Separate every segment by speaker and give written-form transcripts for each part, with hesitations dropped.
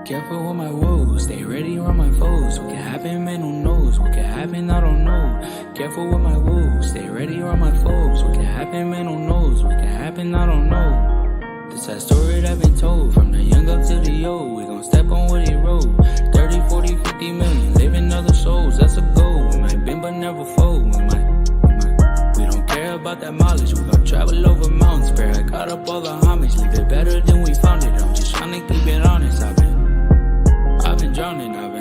Speaker 1: Careful with my woes, stay ready around my foes. What can happen, man, who knows? What can happen, I don't know. Careful with my woes, stay ready around my foes. What can happen, man, who knows? What can happen, I don't know. This that story that been told, from the young up to the old. We gon' step on what he wrote. 30, 40, 50 million, living other souls, that's a goal. We might bend but never fold. We don't care about that mileage. We gon' travel over mountains. Pray I got up all the homage. Leave it better than we found it. I'm just trying to keep it honest. I've been drowning. I've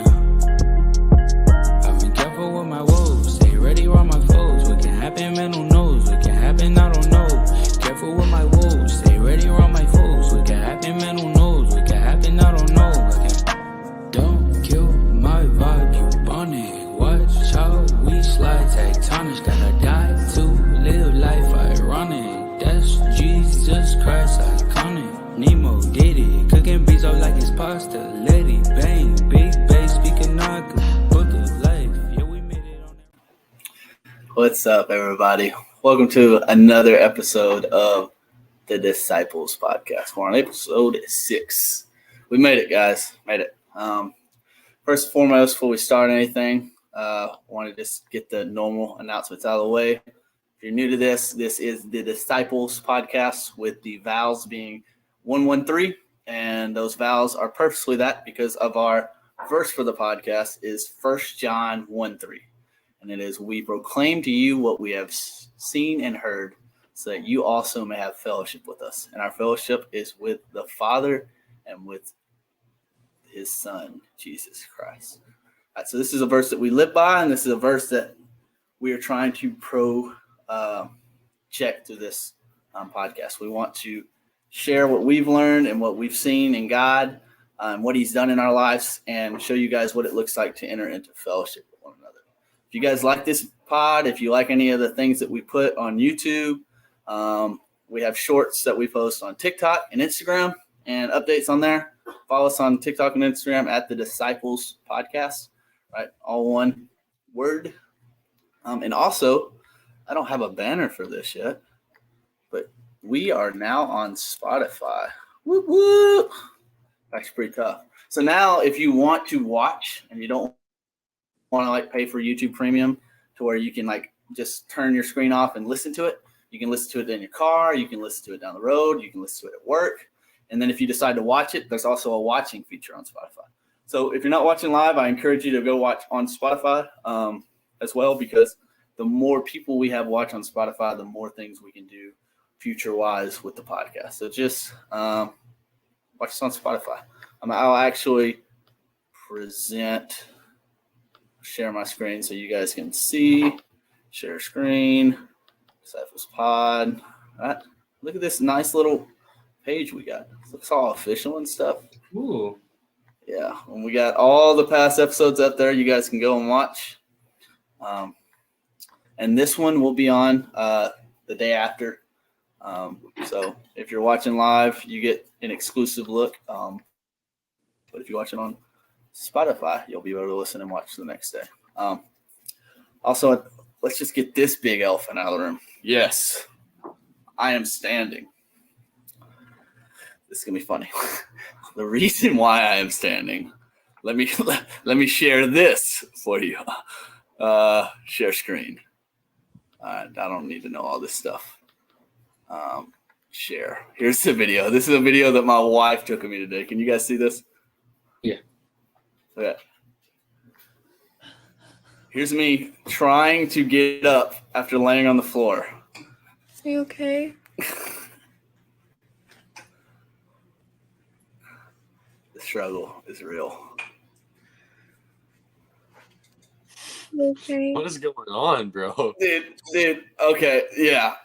Speaker 1: been careful with my woes. Stay ready around my foes. What can happen, man, who knows? What can happen, I don't know. Careful with my woes. Stay ready around my foes. What can happen, man, who knows? What can happen, I don't know. Don't kill my vibe, keep on it. Watch how we slide tectonics. Gotta die to live life ironic. That's Jesus Christ iconic. Nemo did it, cooking beats up like it's pasta. Let it bang, big bass, speaking on book of life. Yeah, we made it on that.
Speaker 2: What's up, everybody? Welcome to another episode of the Disciples Podcast. We're on episode 6. We made it, guys. Made it. First and foremost, before we start anything, want to just get the normal announcements out of the way. If you're new to this is the Disciples Podcast, with the vowels being 113, and those vowels are purposely that because of our verse for the podcast is 1 John 1:3, and it is, we proclaim to you what we have seen and heard, so that you also may have fellowship with us. And our fellowship is with the Father and with his Son, Jesus Christ. All right, so this is a verse that we live by, and this is a verse that we are trying to check through this podcast. We want to share what we've learned and what we've seen in God, what he's done in our lives, and show you guys what it looks like to enter into fellowship with one another. If you guys like this pod, if you like any of the things that we put on YouTube, we have shorts that we post on TikTok and Instagram and updates on there. Follow us on TikTok and Instagram at the Disciples Podcast, right? All one word. And also, I don't have a banner for this yet, but we are now on Spotify. Whoop, whoop. That's pretty tough. So now if you want to watch and you don't want to pay for YouTube Premium to where you can just turn your screen off and listen to it, you can listen to it in your car, you can listen to it down the road, you can listen to it at work. And then if you decide to watch it, there's also a watching feature on Spotify. So if you're not watching live, I encourage you to go watch on Spotify as well, because the more people we have watch on Spotify, the more things we can do future-wise with the podcast. So just watch us on Spotify. I'll actually share my screen so you guys can see. Share screen, Disciples Pod. All right. Look at this nice little page we got. It looks all official and stuff.
Speaker 3: Ooh.
Speaker 2: Yeah, and we got all the past episodes up there. You guys can go and watch. And this one will be on the day after. So if you're watching live, you get an exclusive look. But if you watch it on Spotify, you'll be able to listen and watch the next day. Also, let's just get this big elephant out of the room. Yes, I am standing. This is going to be funny. The reason why I am standing, let me share this for you. Share screen. I don't need to know all this stuff. Share. Here's the video. This is a video that my wife took of me today. Can you guys see this?
Speaker 3: Yeah.
Speaker 2: Okay. Here's me trying to get up after laying on the floor.
Speaker 4: Are you okay?
Speaker 2: The struggle is real.
Speaker 4: Okay.
Speaker 3: What is going on, bro?
Speaker 2: Dude, okay, yeah.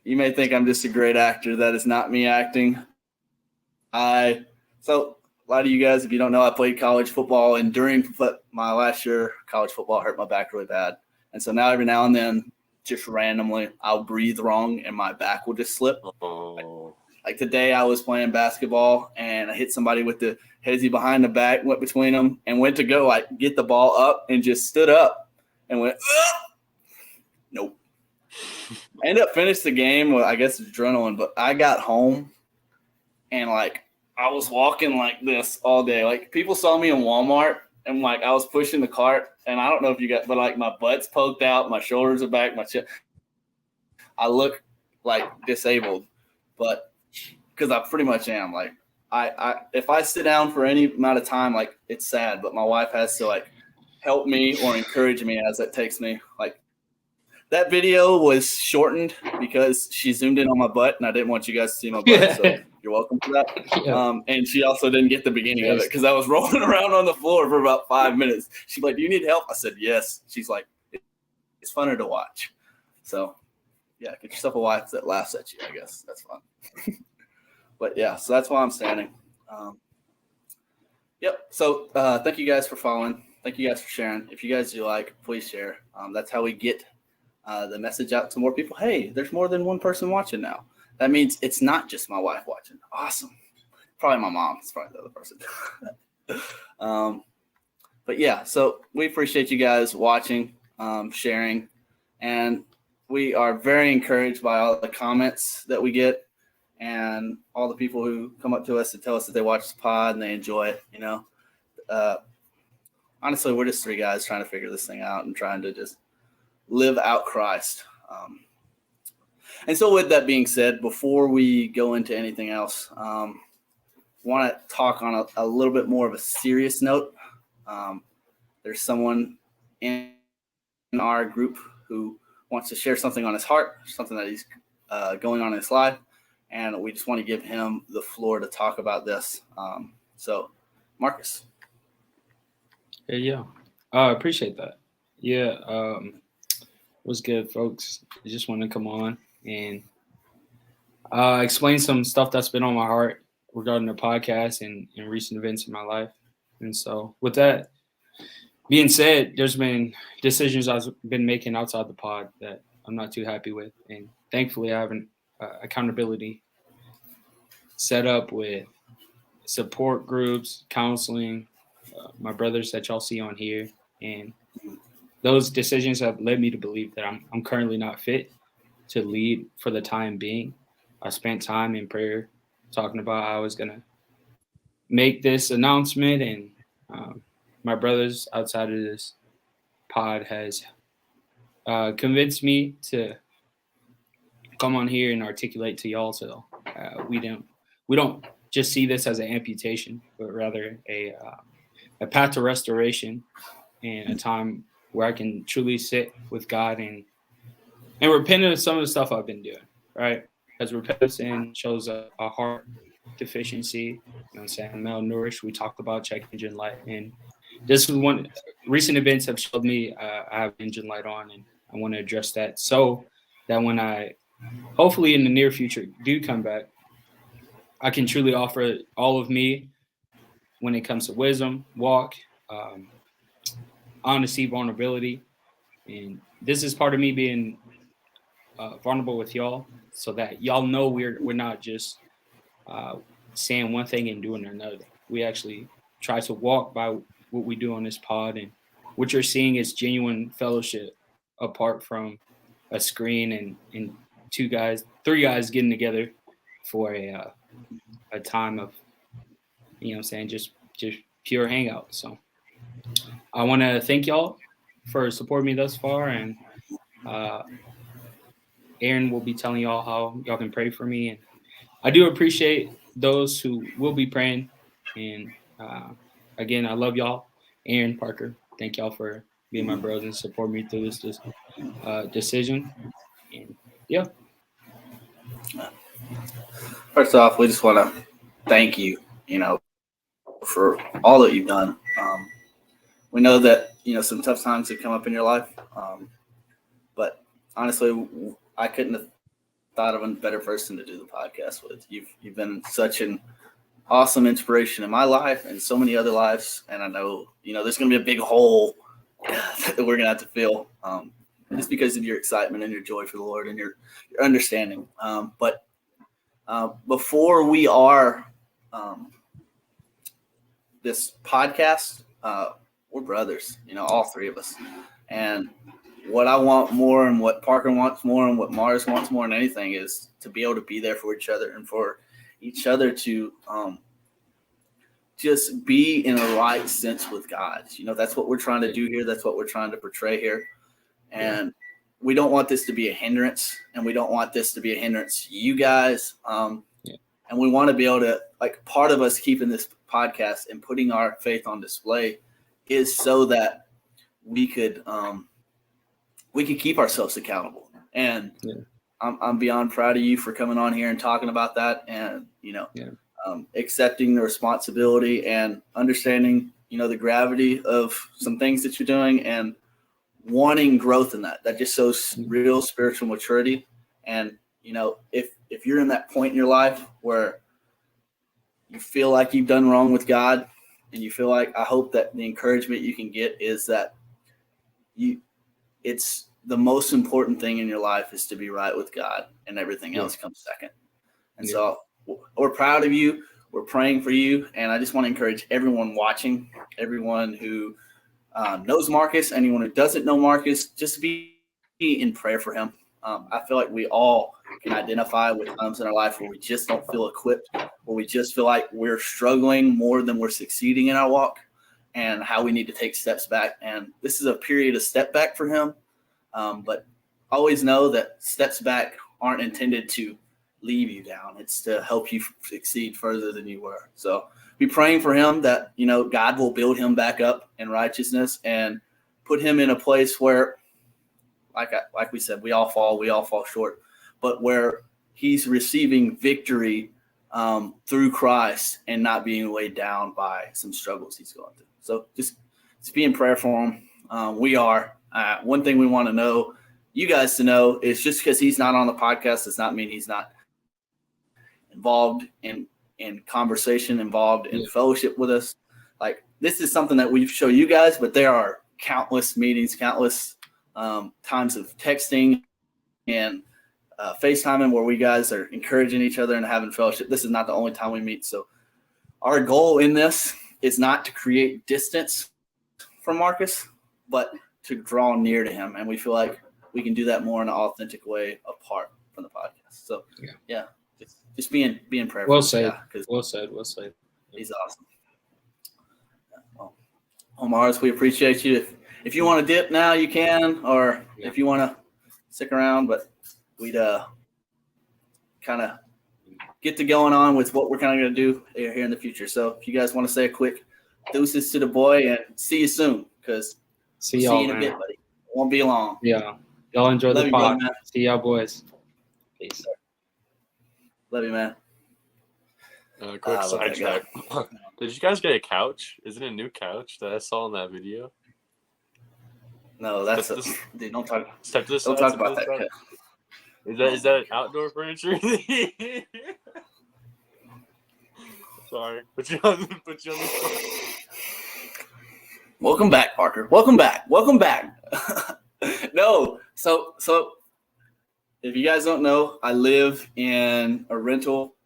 Speaker 2: You may think I'm just a great actor. That is not me acting. So a lot of you guys, if you don't know, I played college football, and during my last year, college football hurt my back really bad. And so now every now and then, just randomly, I'll breathe wrong and my back will just slip.
Speaker 3: Oh.
Speaker 2: Like today, I was playing basketball and I hit somebody with the headsy behind the back, went between them, and went to go get the ball up and just stood up and went, nope. I ended up finishing the game with, I guess, adrenaline, but I got home and I was walking like this all day. Like people saw me in Walmart and like I was pushing the cart, and I don't know if you got, but like my butt's poked out, my shoulders are back, my chest. I look like disabled, but because I pretty much am. Like I if I sit down for any amount of time, like it's sad, but my wife has to like help me or encourage me as it takes me. Like that video was shortened because she zoomed in on my butt, and I didn't want you guys to see my butt. So you're welcome for that.
Speaker 3: Yeah.
Speaker 2: And she also didn't get the beginning of it because I was rolling around on the floor for about 5 minutes. She's like, "Do you need help?" I said, "Yes." She's like, "It's funner to watch." So yeah, get yourself a wife that laughs at you. I guess that's fun. But yeah, so that's why I'm standing. Yep. So thank you guys for following. Thank you guys for sharing. If you guys do like, please share. That's how we get the message out to more people. Hey, there's more than one person watching now. That means it's not just my wife watching. Awesome. Probably my mom. It's probably the other person. But yeah, so we appreciate you guys watching, sharing, and we are very encouraged by all the comments that we get and all the people who come up to us and tell us that they watch the pod and they enjoy it. You know, honestly, we're just three guys trying to figure this thing out and trying to just live out Christ. And so with that being said, before we go into anything else, want to talk on a little bit more of a serious note. There's someone in our group who wants to share something on his heart, something that he's going on in his life, and we just want to give him the floor to talk about this. So, Marcus.
Speaker 5: Yeah. I appreciate that. Yeah. What's good, folks? I just want to come on and explain some stuff that's been on my heart regarding the podcast and recent events in my life. And so with that being said, there's been decisions I've been making outside the pod that I'm not too happy with. And thankfully, I have an accountability set up with support groups, counseling, my brothers that y'all see on here. And those decisions have led me to believe that I'm currently not fit to lead for the time being. I spent time in prayer talking about how I was going to make this announcement, and my brothers outside of this pod has convinced me to come on here and articulate to y'all so we don't just see this as an amputation, but rather a path to restoration and a time where I can truly sit with God and repent of some of the stuff I've been doing, right? Because repentance sin shows a heart deficiency. You know what I'm saying? Malnourished. We talked about check engine light. And this is one recent events have showed me I have engine light on, and I want to address that so that when I hopefully in the near future do come back, I can truly offer all of me when it comes to wisdom, walk, honesty, vulnerability. And this is part of me being vulnerable with y'all so that y'all know we're not just saying one thing and doing another. We actually try to walk by what we do on this pod, and what you're seeing is genuine fellowship apart from a screen and three guys getting together for a time of, you know what I'm saying, just pure hangout. So I want to thank y'all for supporting me thus far, and Aaron will be telling y'all how y'all can pray for me, and I do appreciate those who will be praying. And again, I love y'all. Aaron, Parker, thank y'all for being my bros and support me through this decision. And yeah.
Speaker 2: First off, we just want to thank you, for all that you've done. We know that, some tough times have come up in your life. But honestly, I couldn't have thought of a better person to do the podcast with. You've been such an awesome inspiration in my life and so many other lives. And I know, there's going to be a big hole that we're going to have to fill just because of your excitement and your joy for the Lord and your understanding. But before we are this podcast, we're brothers, all three of us. And what I want more and what Parker wants more and what Mars wants more than anything is to be able to be there for each other and for each other to just be in a right sense with God. That's what we're trying to do here. That's what we're trying to portray here. And we don't want this to be a hindrance, and we don't want this to be a hindrance to you guys. And we want to be able to, part of us keeping this podcast and putting our faith on display is so that we could keep ourselves accountable. And I'm beyond proud of you for coming on here and talking about that, and accepting the responsibility and understanding the gravity of some things that you're doing and wanting growth in that just shows real spiritual maturity. And if you're in that point in your life where you feel like you've done wrong with God, and you feel like, I hope that the encouragement you can get is that it's the most important thing in your life is to be right with God, and everything else comes second. And so we're proud of you. We're praying for you. And I just want to encourage everyone watching, everyone who knows Marcus, anyone who doesn't know Marcus, just be in prayer for him. I feel like we all can identify with times in our life where we just don't feel equipped, where we just feel like we're struggling more than we're succeeding in our walk, and how we need to take steps back. And this is a period of step back for him. But always know that steps back aren't intended to leave you down. It's to help you succeed further than you were. So be praying for him that, God will build him back up in righteousness and put him in a place where, like we said, we all fall short, but where he's receiving victory through Christ and not being weighed down by some struggles he's going through. So just be in prayer for him. We are. One thing we want to know, you guys to know, is just because he's not on the podcast does not mean he's not involved in conversation, involved in fellowship with us. This is something that we show you guys, but there are countless meetings, countless times of texting and FaceTiming where we guys are encouraging each other and having fellowship. This is not the only time we meet. So our goal in this is not to create distance from Marcus, but to draw near to him. And we feel like we can do that more in an authentic way apart from the podcast. So just be in prayer.
Speaker 5: Well said. Well said.
Speaker 2: He's awesome. Well, Mars, we appreciate you. If you want to dip now, you can, or if you want to stick around, but we'd kind of get to going on with what we're kind of going to do here in the future. So if you guys want to say a quick deuces to the boy, and see you soon, because
Speaker 5: see y'all
Speaker 2: in a bit, buddy. It won't be long.
Speaker 5: Yeah. Y'all enjoy the pod. See y'all, boys. Peace.
Speaker 2: Love you, man.
Speaker 3: Quick sidetrack. Did you guys get a couch? Is it a new couch that I saw in that video?
Speaker 2: No, dude, don't talk.
Speaker 3: Step to the
Speaker 2: Don't
Speaker 3: side,
Speaker 2: talk about that.
Speaker 3: Is that outdoor furniture? Sorry, put you on the spot.
Speaker 2: Welcome back, Parker. Welcome back. No, so if you guys don't know, I live in a rental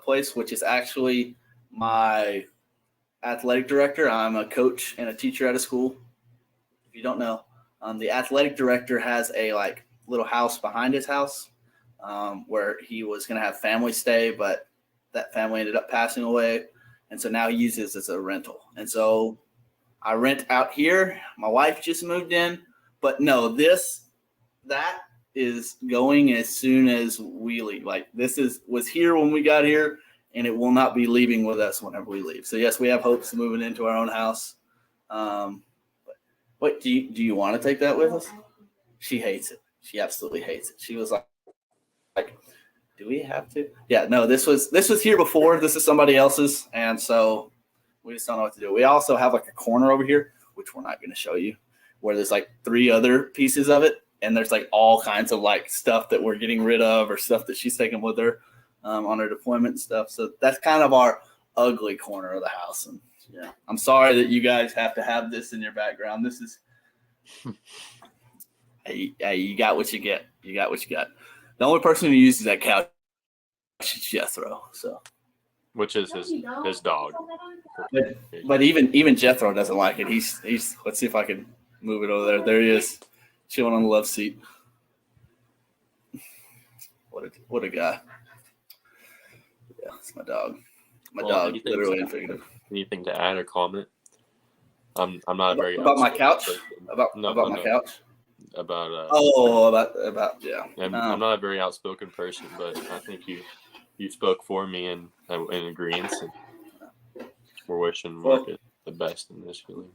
Speaker 2: place, which is actually my athletic director. I'm a coach and a teacher at a school. If you don't know, the athletic director has a little house behind his house where he was going to have family stay, but that family ended up passing away. And so now he uses it as a rental. And so I rent out here. My wife just moved in, but no, that is going as soon as we leave. Was here when we got here, and it will not be leaving with us whenever we leave. So yes, we have hopes of moving into our own house. What do you want to take that with us? She hates it. She absolutely hates it. She was like, do we have to? Yeah, no, this was here before. This is somebody else's, and so we just don't know what to do. We also have a corner over here, which we're not going to show you, where there's 3 other pieces of it, and there's all kinds of stuff that we're getting rid of, or stuff that she's taking with her on her deployment and stuff. So that's kind of our ugly corner of the house. And yeah, I'm sorry that you guys have to have this in your background. This is, hey, you got what you get. You got what you got. The only person who uses that couch is Jethro. So,
Speaker 3: which is his dog.
Speaker 2: But even Jethro doesn't like it. He's. Let's see if I can move it over there. There he is, chilling on the love seat. What a guy. Yeah, it's my dog. My
Speaker 3: Well,
Speaker 2: dog,
Speaker 3: anything
Speaker 2: literally
Speaker 3: to,
Speaker 2: and figurative.
Speaker 3: anything to add or comment? I'm not a very
Speaker 2: About my
Speaker 3: outspoken
Speaker 2: couch.
Speaker 3: person.
Speaker 2: About my couch.
Speaker 3: About
Speaker 2: Oh, about yeah.
Speaker 3: I'm not a very outspoken person, but I think you spoke for me in agreement, and we're wishing Market the best in this feeling.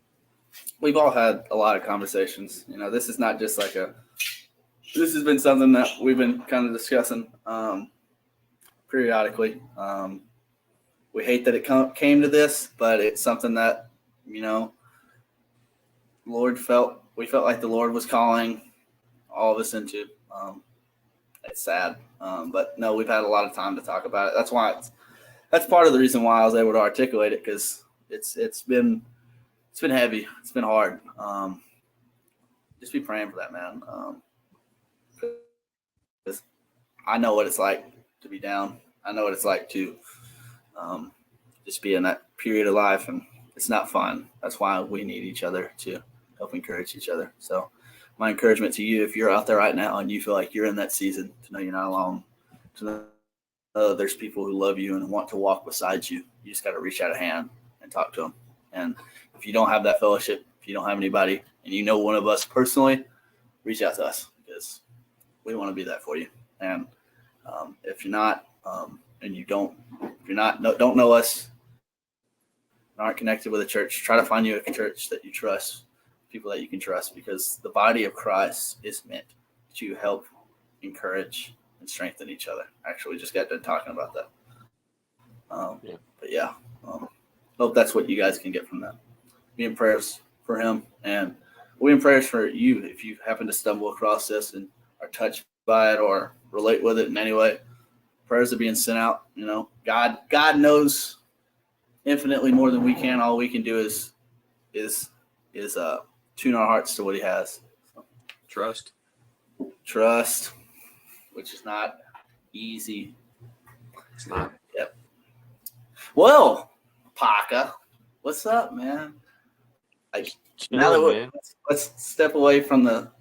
Speaker 2: We've all had a lot of conversations. This is not just like this has been something that we've been kind of discussing periodically. We hate that it came to this, but it's something that, we felt like the Lord was calling all of us into. It's sad. But no, we've had a lot of time to talk about it. That's part of the reason why I was able to articulate it, because it's been heavy. It's been hard. Just be praying for that, man. Because I know what it's like to be down. I know what it's like to just be in that period of life, and it's not fun. That's why we need each other to help encourage each other. So my encouragement to you, if you're out there right now and you feel like you're in that season, to know you're not alone, to know there's people who love you and want to walk beside you. You just got to reach out a hand and talk to them. And if you don't have that fellowship, if you don't have anybody, and you know one of us personally, reach out to us, because we want to be that for you. And if you're not, and don't know us, aren't connected with a church, try to find you a church that you trust, people that you can trust, because the body of Christ is meant to help encourage and strengthen each other. Actually, we just got done talking about that. But yeah, hope that's what you guys can get from that. Be in prayers for him, and we'll be in prayers for you if you happen to stumble across this and are touched by it or relate with it in any way. Prayers are being sent out. God knows infinitely more than we can. All we can do is tune our hearts to what he has. So, trust, which is not easy.
Speaker 3: It's not.
Speaker 2: Yep. Well, Paka, what's up, man? Now that let's step away from the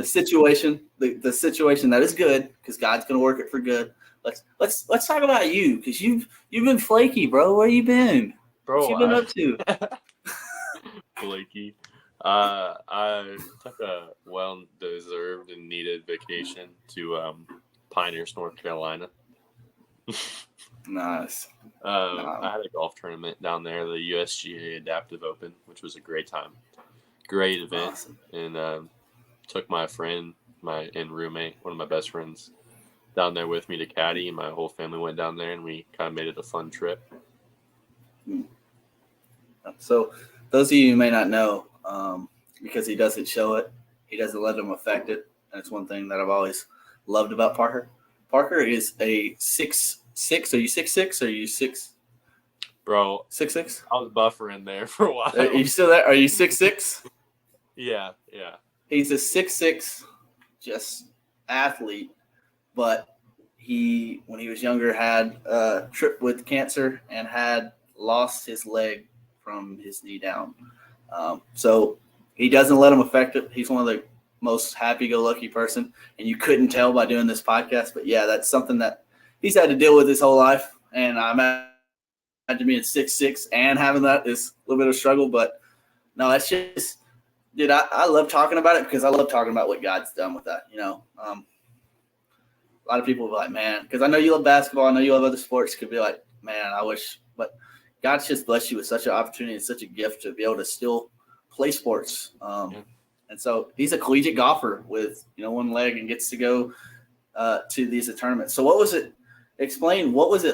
Speaker 2: situation, the situation that is good, because God's gonna work it for good. Let's talk about you, because you've been flaky, bro. Where you been?
Speaker 3: Bro,
Speaker 2: what you been up to?
Speaker 3: Flaky. I took a well-deserved and needed vacation to Pinehurst, North Carolina.
Speaker 2: Nice.
Speaker 3: I had a golf tournament down there, the USGA Adaptive Open, which was a great time. Great event.
Speaker 2: Awesome.
Speaker 3: And took my friend, my roommate, one of my best friends, down there with me to caddy, and my whole family went down there, and we kind of made it a fun trip.
Speaker 2: So those of you who may not know, because he doesn't show it, he doesn't let them affect it. And it's one thing that I've always loved about Parker. Parker is a 6'6". Are you 6'6"? Are you 6?
Speaker 3: Bro,
Speaker 2: 6'6"?
Speaker 3: I was buffering there for a while.
Speaker 2: Are you still there? Are you 6'6"?
Speaker 3: Yeah.
Speaker 2: He's a 6'6", just athlete, but when he was younger, had a trip with cancer and had lost his leg from his knee down. So he doesn't let him affect it. He's one of the most happy-go-lucky person, and you couldn't tell by doing this podcast. But yeah, that's something that he's had to deal with his whole life. And I imagine being 6'6" and having that is a little bit of a struggle. But no, that's just, dude, I love talking about it, because I love talking about what God's done with that. A lot of people will be like, man, because I know you love basketball, I know you love other sports, could be like, man, I wish, but God's just blessed you with such an opportunity and such a gift to be able to still play sports. And so he's a collegiate golfer with, one leg, and gets to go to these tournaments. So what was it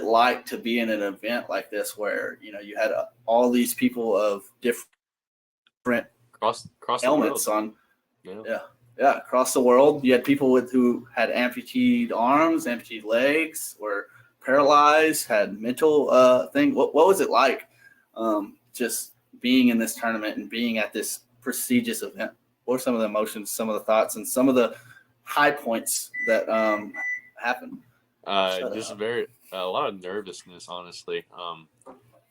Speaker 2: like to be in an event like this where, you had all these people of different
Speaker 3: Cross
Speaker 2: elements
Speaker 3: the world.
Speaker 2: Across the world. You had people who had amputated arms, amputated legs, were paralyzed, had mental thing. What was it like just being in this tournament and being at this prestigious event? What were some of the emotions, some of the thoughts, and some of the high points that happened?
Speaker 3: Just a lot of nervousness, honestly.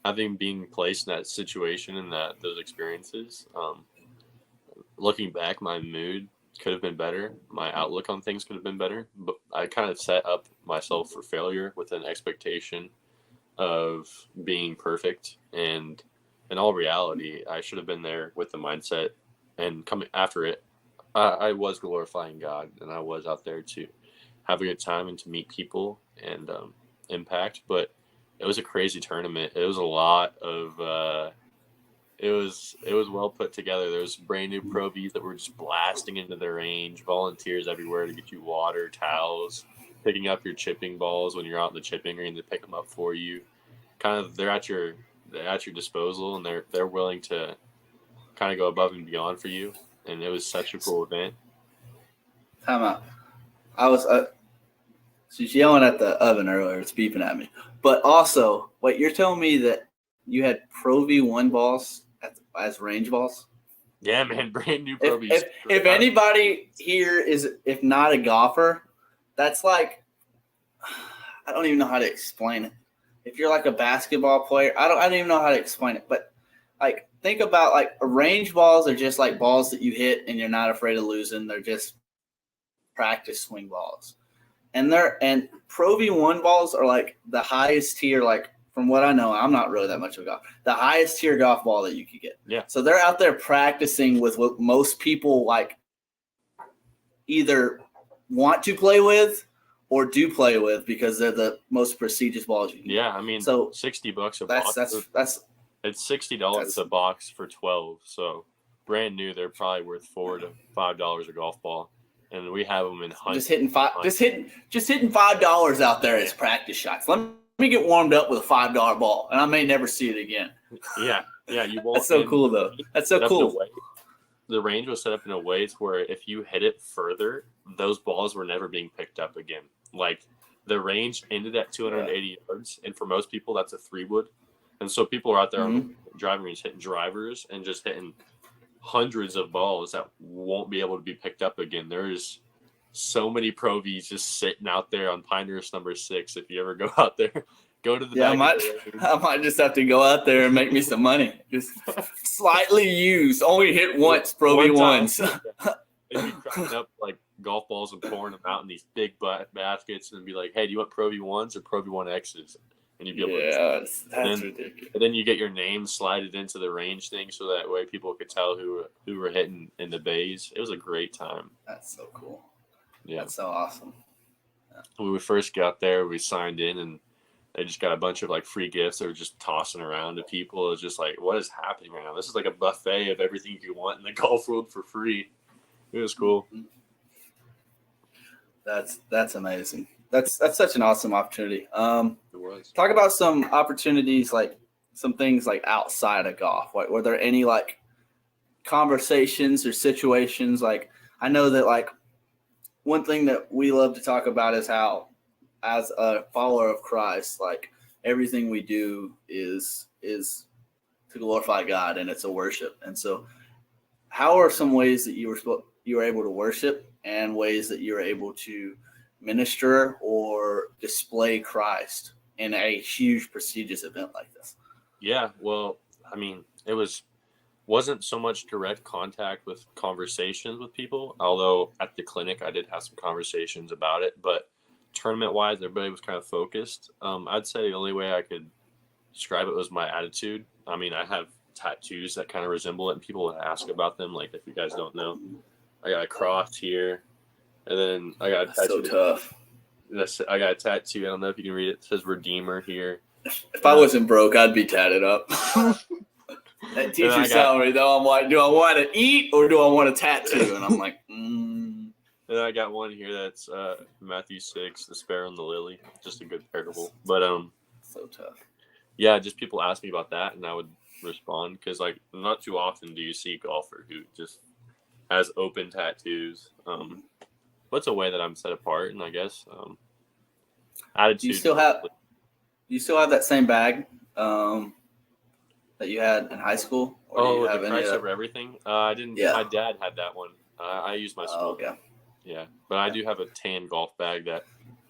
Speaker 3: Having been placed in that situation and those experiences, looking back, my mood could have been better. My outlook on things could have been better, but I kind of set up myself for failure with an expectation of being perfect. And in all reality, I should have been there with the mindset and coming after it. I was glorifying God, and I was out there to have a good time and to meet people and impact. But it was a crazy tournament. It was a lot of it was well put together. There was brand new pro Vs that were just blasting into the range, volunteers everywhere to get you water, towels, picking up your chipping balls when you're out in the chipping ring to pick them up for you. Kind of they're at your disposal, and they're willing to kind of go above and beyond for you. And it was such a cool event.
Speaker 2: Time out. I was she's yelling at the oven earlier. It's beeping at me. But also, wait, you're telling me that you had Pro V1 balls as range balls?
Speaker 3: Yeah, man, brand new Pro
Speaker 2: If anybody here is, if not a golfer, that's like, I don't even know how to explain it. If you're like a basketball player, I don't even know how to explain it. But like, think about like range balls are just like balls that you hit and you're not afraid of losing. They're just practice swing balls. And Pro V1 balls are like the highest tier, like from what I know, I'm not really that much of a golf, the highest tier golf ball that you could get.
Speaker 3: Yeah.
Speaker 2: So they're out there practicing with what most people like either want to play with or do play with because they're the most prestigious balls you can get.
Speaker 3: Yeah, I mean,
Speaker 2: so
Speaker 3: $60 a
Speaker 2: box.
Speaker 3: It's $60 a box for 12. So brand new, they're probably worth $4 to $5 a golf ball, and we have them in hundreds.
Speaker 2: Just hitting $5 out there as practice shots. Let me get warmed up with a $5 ball, and I may never see it again.
Speaker 3: Yeah, you won't.
Speaker 2: That's so cool, though. That's so cool.
Speaker 3: The range was set up in a way to where if you hit it further, those balls were never being picked up again. Like the range ended at 280 yards, and for most people, that's a 3-wood. And so people are out there on the driving range hitting drivers and just hitting hundreds of balls that won't be able to be picked up again. There's so many Pro Vs just sitting out there on Pinehurst number 6. If you ever go out there, go to the back.
Speaker 2: I might just have to go out there and make me some money. Just slightly used, only hit once, Pro V1s.
Speaker 3: They'd be cracking up like golf balls and pouring them out in these big baskets and be like, "Hey, do you want Pro V1s or Pro V1Xs?" And you'd be able to.
Speaker 2: That's ridiculous.
Speaker 3: And then you get your name slided into the range thing, so that way people could tell who were hitting in the bays. It was a great time.
Speaker 2: That's so cool.
Speaker 3: Yeah,
Speaker 2: that's so awesome.
Speaker 3: Yeah. When we first got there, we signed in, and they just got a bunch of like free gifts they were just tossing around to people. It's just like, what is happening right now? This is like a buffet of everything you want in the golf world for free. It was cool.
Speaker 2: That's amazing. That's such an awesome opportunity.
Speaker 3: It was.
Speaker 2: Talk about some opportunities, like some things like outside of golf. Like, were there any like conversations or situations? Like, I know that like one thing that we love to talk about is how, as a follower of Christ, like everything we do is to glorify God, and it's a worship. And so, how are some ways that you were able to worship, and ways that you were able to minister or display Christ in a huge, prestigious event like this?
Speaker 3: Yeah, well, I mean, it wasn't so much direct contact with conversations with people, although at the clinic I did have some conversations about it. But tournament-wise, everybody was kind of focused. I'd say the only way I could describe it was my attitude. I mean, I have tattoos that kind of resemble it, and people would ask about them. Like, if you guys don't know, I got a cross here, and then I got a tattoo.
Speaker 2: So tough.
Speaker 3: I got a tattoo. I don't know if you can read it. It says Redeemer here.
Speaker 2: If I wasn't broke, I'd be tatted up. That teacher salary, though, I'm like, do I want to eat or do I want a tattoo? And I'm like,
Speaker 3: And I got one here that's Matthew 6, the sparrow and the lily. Just a good parable. But
Speaker 2: so tough.
Speaker 3: Yeah, just people ask me about that, and I would respond because like not too often do you see a golfer who just has open tattoos. What's a way that I'm set apart, and I guess attitude.
Speaker 2: Do you still have that same bag that you had in high school?
Speaker 3: Or do you have the Christ over everything? I didn't. Yeah. My dad had that one. I used my school.
Speaker 2: Oh, okay.
Speaker 3: Yeah, but I do have a tan golf bag that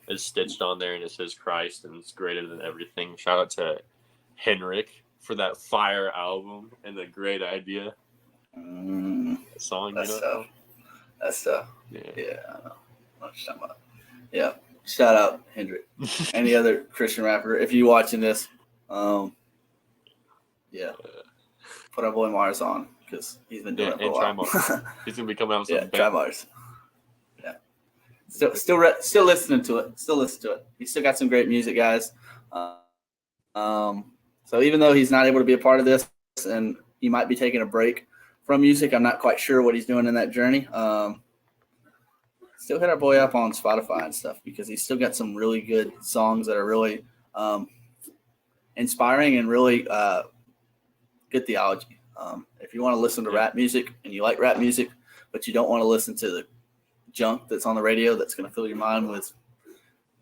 Speaker 3: is stitched on there, and it says Christ, and it's greater than everything. Shout out to Henrik for that fire album and the great idea. Song,
Speaker 2: that's
Speaker 3: you know?
Speaker 2: That's tough.
Speaker 3: Yeah,
Speaker 2: I know what you're talking about. Yeah, shout out Hendrik. Any other Christian rapper? If you're watching this, Yeah. Put our boy Mars on because he's been doing it for a
Speaker 3: try
Speaker 2: while.
Speaker 3: Mars. He's gonna be coming out with some
Speaker 2: Yeah, try
Speaker 3: bang-
Speaker 2: Mars. Yeah. Still listening to it. Still listen to it. He's still got some great music, guys. So even though he's not able to be a part of this, and he might be taking a break from music, I'm not quite sure what he's doing in that journey. Still hit our boy up on Spotify and stuff because he's still got some really good songs that are really inspiring and really good theology. If you want to listen to rap music and you like rap music, but you don't want to listen to the junk that's on the radio that's going to fill your mind with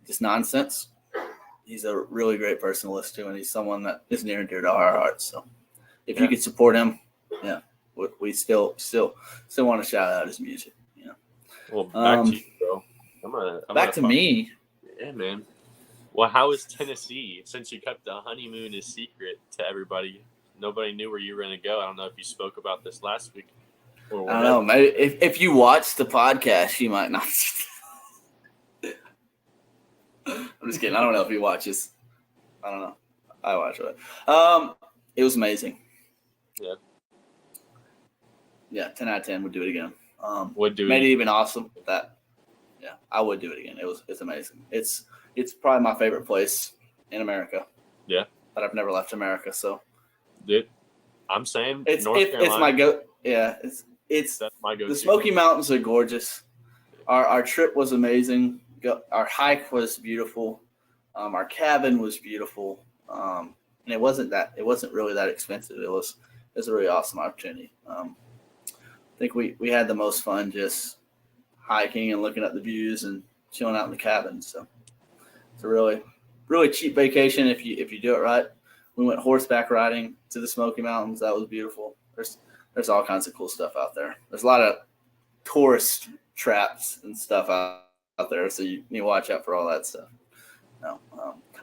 Speaker 2: just nonsense, he's a really great person to listen to, and he's someone that is near and dear to our hearts. So if you could support him, we still want to shout out his music.
Speaker 3: Well, back to you, bro. I'm
Speaker 2: back to me.
Speaker 3: Yeah, man. Well, how is Tennessee? Since you kept the honeymoon a secret to everybody, nobody knew where you were going to go. I don't know if you spoke about this last week. Or
Speaker 2: I don't know. Maybe if you watched the podcast, you might not. I'm just kidding. I don't know if he watches. I don't know. I watch it. It was amazing.
Speaker 3: Yeah.
Speaker 2: Yeah, 10 out of 10 would do it again.
Speaker 3: Would do
Speaker 2: made
Speaker 3: it.
Speaker 2: it even awesome. I would do it again. It's amazing. It's probably my favorite place in America.
Speaker 3: Yeah.
Speaker 2: But I've never left America, so.
Speaker 3: Dude, I'm saying
Speaker 2: It's
Speaker 3: North Carolina.
Speaker 2: It's my go. Yeah, it's
Speaker 3: That's my go-to.
Speaker 2: The Smoky Mountains are gorgeous. Our trip was amazing. Our hike was beautiful. Our cabin was beautiful. And it wasn't really that expensive. It was a really awesome opportunity. I think we had the most fun just hiking and looking at the views and chilling out in the cabin. So it's a really, really cheap vacation if you do it right. We went horseback riding to the Smoky Mountains. That was beautiful. There's all kinds of cool stuff out there. There's a lot of tourist traps and stuff out there, so you need to watch out for all that stuff.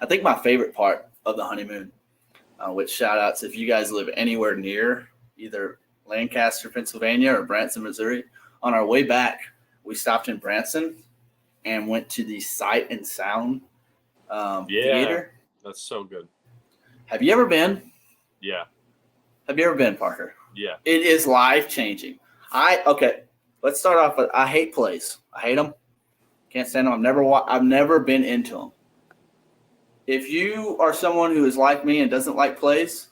Speaker 2: I think my favorite part of the honeymoon, which shout outs if you guys live anywhere near either Lancaster, Pennsylvania or Branson, Missouri. On our way back, we stopped in Branson and went to the Sight and Sound theater.
Speaker 3: That's so good.
Speaker 2: Have you ever been?
Speaker 3: Yeah.
Speaker 2: Have you ever been, Parker?
Speaker 3: Yeah.
Speaker 2: It is life-changing. Let's start off with I hate plays. I hate them. Can't stand them. I've never been into them. If you are someone who is like me and doesn't like plays,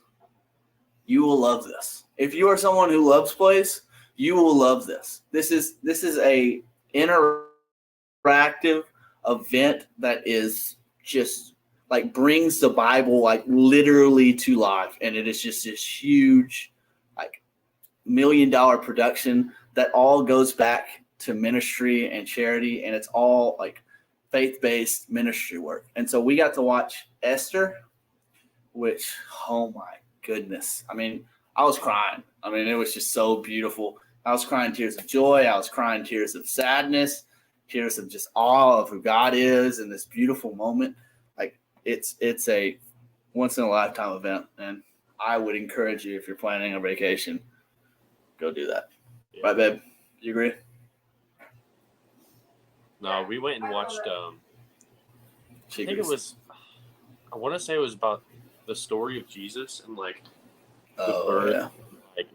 Speaker 2: you will love this. If you are someone who loves plays, you will love this. This is a interactive event that is just like brings the Bible like literally to life, and it is just this huge like $1 million production that all goes back to ministry and charity, and it's all like faith-based ministry work. And so we got to watch Esther, which, oh my goodness. I mean, I was crying. I mean, it was just so beautiful. I was crying tears of joy. I was crying tears of sadness, tears of just awe of who God is in this beautiful moment. Like it's a once in a lifetime event. And I would encourage you, if you're planning a vacation, go do that.
Speaker 3: Yeah.
Speaker 2: Right, babe? You agree?
Speaker 3: No, we went and watched. I think it
Speaker 2: agrees.
Speaker 3: was. I want to say it was about the story of Jesus and like the birth, like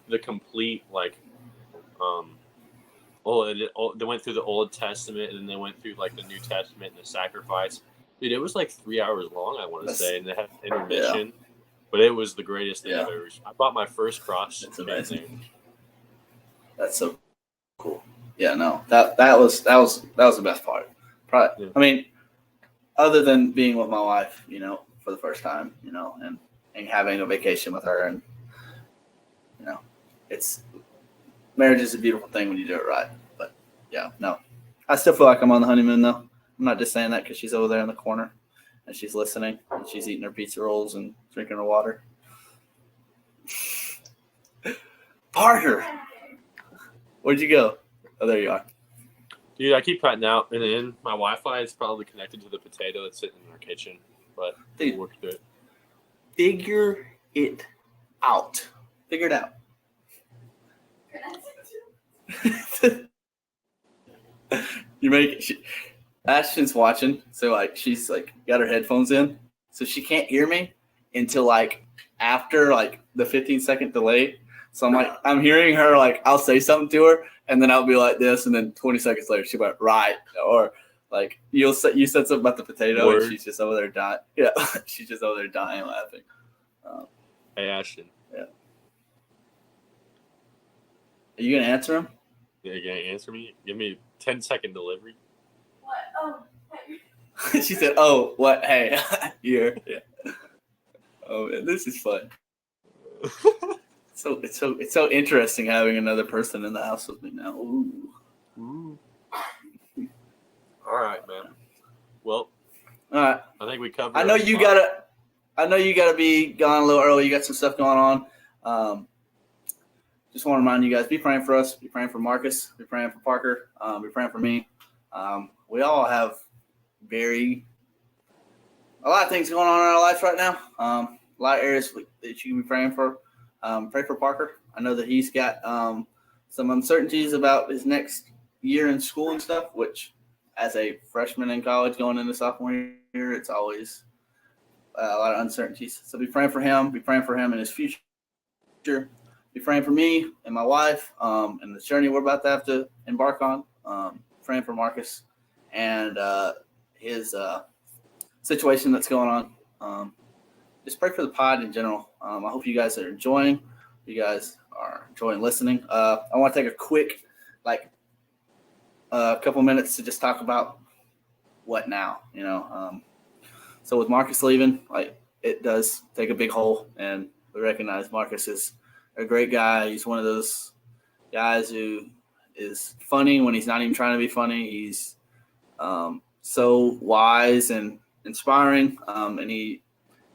Speaker 3: the complete like they went through the Old Testament and then they went through like the New Testament and the sacrifice. Dude, it was like 3 hours long, I want to say, and they had intermission. But it was the greatest thing I've ever. I bought my first cross.
Speaker 2: It's amazing. That's so cool. Yeah, no, that was the best part. Probably, yeah. I mean, other than being with my wife, for the first time, and having a vacation with her, and it's marriage is a beautiful thing when you do it right. But yeah, no, I still feel like I'm on the honeymoon though. I'm not just saying that because she's over there in the corner and she's listening and she's eating her pizza rolls and drinking her water. Parker, where'd you go? Oh, there you are.
Speaker 3: Dude, I keep cutting out, and then my Wi-Fi is probably connected to the potato that's sitting in our kitchen, but we'll work through it.
Speaker 2: Figure it out. Figure it out. Ashton's watching, so like she's like got her headphones in, so she can't hear me until like after like the 15-second delay. So I'm like, I'm hearing her, like I'll say something to her and then I'll be like this, and then 20 seconds later she'll be like, right, or like you said something about the potato
Speaker 3: Word.
Speaker 2: and she's just over there dying. Yeah, she's just over there dying laughing.
Speaker 3: Hey, Ashton.
Speaker 2: Are you gonna answer him?
Speaker 3: Yeah, you gonna answer me? Give me 10-second delivery.
Speaker 4: What? Oh, hey.
Speaker 2: She said, "Oh, what? Hey, here." Yeah. Oh man, this is fun. It's so interesting having another person in the house with me now. Ooh.
Speaker 3: Ooh. All right, man. Well,
Speaker 2: All right.
Speaker 3: I think we covered.
Speaker 2: I know you gotta be gone a little early. You got some stuff going on. Just want to remind you guys: be praying for us. Be praying for Marcus. Be praying for Parker. Be praying for me. We all have a lot of things going on in our lives right now. A lot of areas that you can be praying for. Pray for Parker. I know that he's got some uncertainties about his next year in school and stuff, which as a freshman in college going into sophomore year, it's always a lot of uncertainties. So be praying for him. Be praying for him in his future. Be praying for me and my wife and the journey we're about to have to embark on. Praying for Marcus and his situation that's going on. Just pray for the pod in general. I hope you guys are enjoying. You guys are enjoying listening. I want to take a quick, couple minutes to just talk about what now. So with Marcus leaving, it does take a big hole, and we recognize Marcus is a great guy. He's one of those guys who is funny when he's not even trying to be funny. He's so wise and inspiring, and he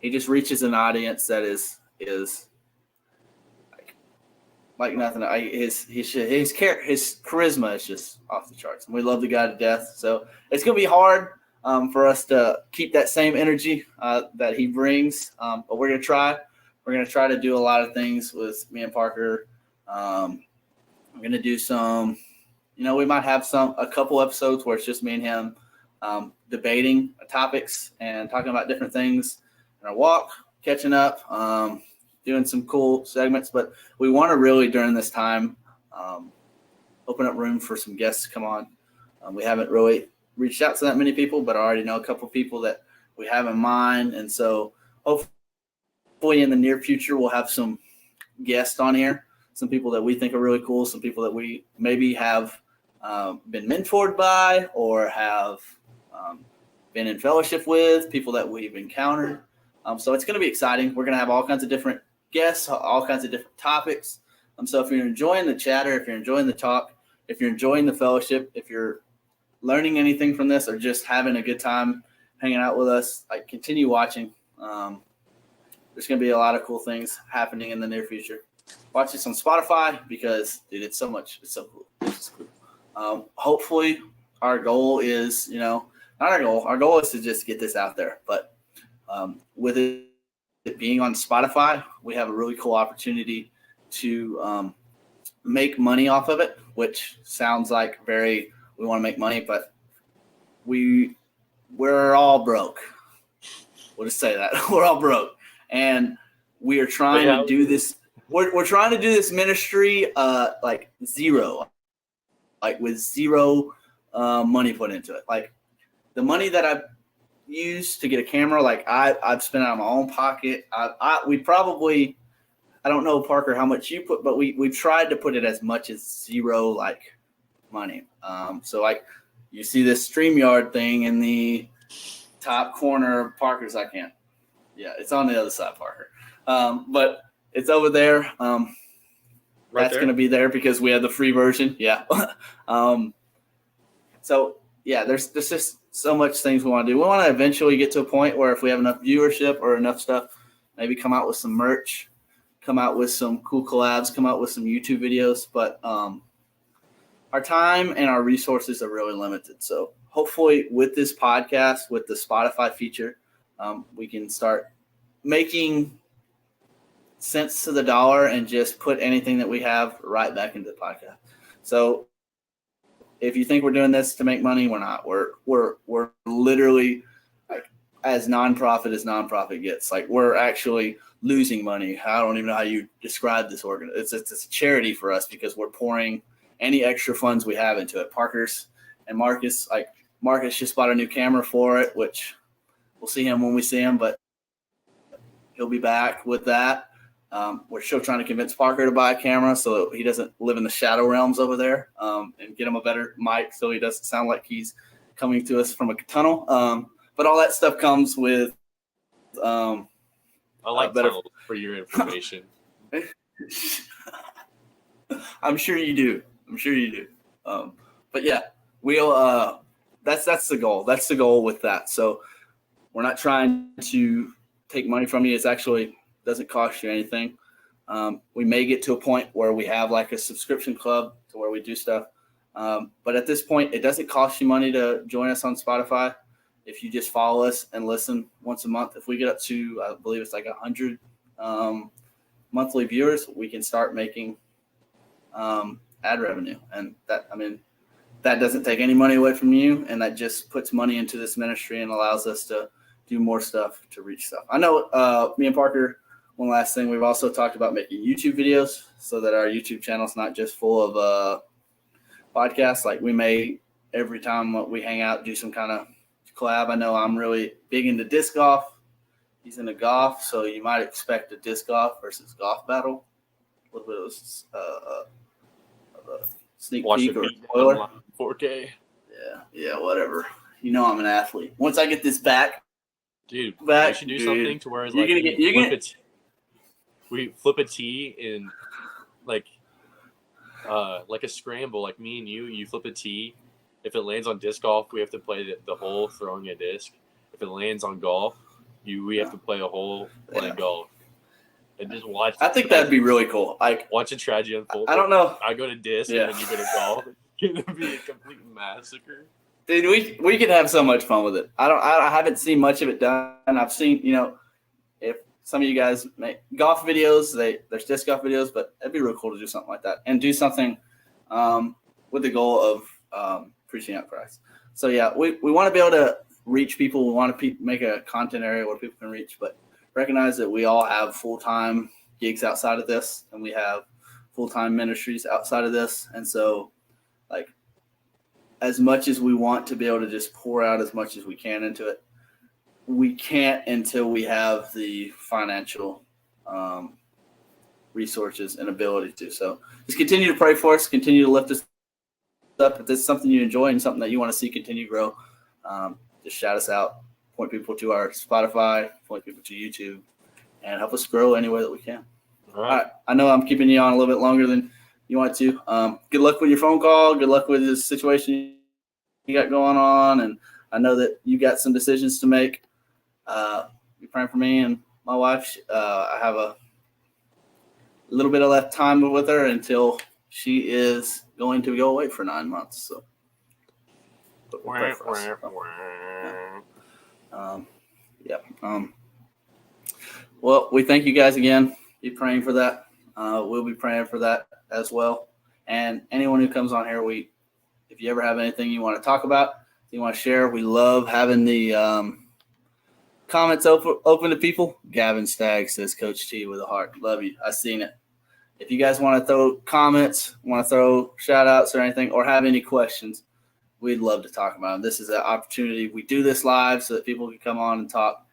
Speaker 2: just reaches an audience that is like nothing. His charisma is just off the charts, and we love the guy to death. So it's gonna be hard for us to keep that same energy that he brings, but we're gonna try. We're gonna try to do a lot of things with me and Parker. I'm gonna do some. We might have a couple episodes where it's just me and him debating topics and talking about different things in our walk, catching up, doing some cool segments. But we want to really, during this time, open up room for some guests to come on. We haven't really reached out to that many people, but I already know a couple people that we have in mind. And so hopefully in the near future, we'll have some guests on here, some people that we think are really cool, some people that we maybe have been mentored by or have been in fellowship with, people that we've encountered. So it's going to be exciting. We're going to have all kinds of different guests, all kinds of different topics. So if you're enjoying the chatter, if you're enjoying the talk, if you're enjoying the fellowship, if you're learning anything from this or just having a good time hanging out with us, continue watching. There's going to be a lot of cool things happening in the near future. Watch this on Spotify because, dude, it's so cool. It's cool. Hopefully our goal is, not our goal. Our goal is to just get this out there. But with it being on Spotify, we have a really cool opportunity to make money off of it, which sounds like we want to make money, but we're all broke. We'll just say that. We're all broke. And we are trying to do this. We're trying to do this ministry zero, with zero money put into it. The money that I've used to get a camera, I've spent out of my own pocket. We probably, I don't know, Parker, how much you put, but we tried to put it as much as zero money. So you see this StreamYard thing in the top corner of Parker's. I can't. Yeah, it's on the other side, Parker. But it's over there. That's going to be there because we have the free version. Yeah. So yeah, there's just so much things we want to do. We want to eventually get to a point where if we have enough viewership or enough stuff, maybe come out with some merch, come out with some cool collabs, come out with some YouTube videos. But our time and our resources are really limited. So hopefully with this podcast, with the Spotify feature, we can start making cents to the dollar and just put anything that we have right back into the podcast. So if you think we're doing this to make money, we're not. We're literally as nonprofit gets. Like, we're actually losing money. I don't even know how you describe this organization. It's a charity for us because we're pouring any extra funds we have into it. Parker's and Marcus just bought a new camera for it, which we'll see him when we see him, but he'll be back with that. We're still trying to convince Parker to buy a camera so he doesn't live in the shadow realms over there, and get him a better mic so he doesn't sound like he's coming to us from a tunnel. But all that stuff comes with
Speaker 3: I like
Speaker 2: better
Speaker 3: tunnels for your information.
Speaker 2: I'm sure you do. But yeah, we'll that's the goal. That's the goal with that. So we're not trying to take money from you. It's actually doesn't cost you anything. We may get to a point where we have like a subscription club to where we do stuff. But at this point, it doesn't cost you money to join us on Spotify. If you just follow us and listen once a month, if we get up to, I believe it's like 100 monthly viewers, we can start making ad revenue. And that doesn't take any money away from you. And that just puts money into this ministry and allows us to do more stuff to reach stuff. I know me and Parker, one last thing, we've also talked about making YouTube videos so that our YouTube channel is not just full of podcasts. Like, we may, every time we hang out, do some kind of collab. I know I'm really big into disc golf. He's into golf, so you might expect a disc golf versus golf battle. A little bit of a sneak peek or a spoiler.
Speaker 3: 4K.
Speaker 2: Yeah, whatever. You know I'm an athlete. Once I get this back,
Speaker 3: we should do something to where it's we flip a tee in like a scramble, like me and you flip a tee. If it lands on disc golf, we have to play the hole throwing a disc. If it lands on golf, we have to play a hole playing golf. And just watch.
Speaker 2: I think that'd be really cool. Like,
Speaker 3: watch a tragedy unfold.
Speaker 2: I don't know.
Speaker 3: I go to disc and then you go to golf. It's gonna be a complete massacre.
Speaker 2: Dude, we could have so much fun with it. I haven't seen much of it done. I've seen, if some of you guys make golf videos, there's disc golf videos, but it'd be real cool to do something like that and do something with the goal of preaching out Christ. So yeah, we want to be able to reach people. We want to make a content area where people can reach, but recognize that we all have full-time gigs outside of this, and we have full-time ministries outside of this. And so, like, as much as we want to be able to just pour out as much as we can into it, we can't until we have the financial resources and ability to. So just continue to pray for us, continue to lift us up. If this is something you enjoy and something that you want to see continue to grow, just shout us out, point people to our Spotify, point people to YouTube, and help us grow any way that we can. All right. I know I'm keeping you on a little bit longer than you want to. Good luck with your phone call. Good luck with this situation you got going on. And I know that you got some decisions to make. Be praying for me and my wife. I have a little bit of left time with her until she is going to go away for 9 months. So, pray for us. Well, we thank you guys again. Be praying for that. We'll be praying for that as well. And anyone who comes on here, if you ever have anything you want to talk about, you want to share, we love having the comments open to people. Gavin Stagg says, Coach T with a heart. Love you. I've seen it. If you guys want to throw comments, want to throw shout outs or anything, or have any questions, we'd love to talk about them. This is an opportunity. We do this live so that people can come on and talk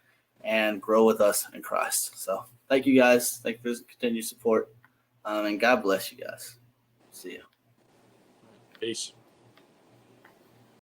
Speaker 2: and grow with us in Christ. So thank you guys. Thank you for the continued support. And God bless you guys. See you.
Speaker 3: Peace.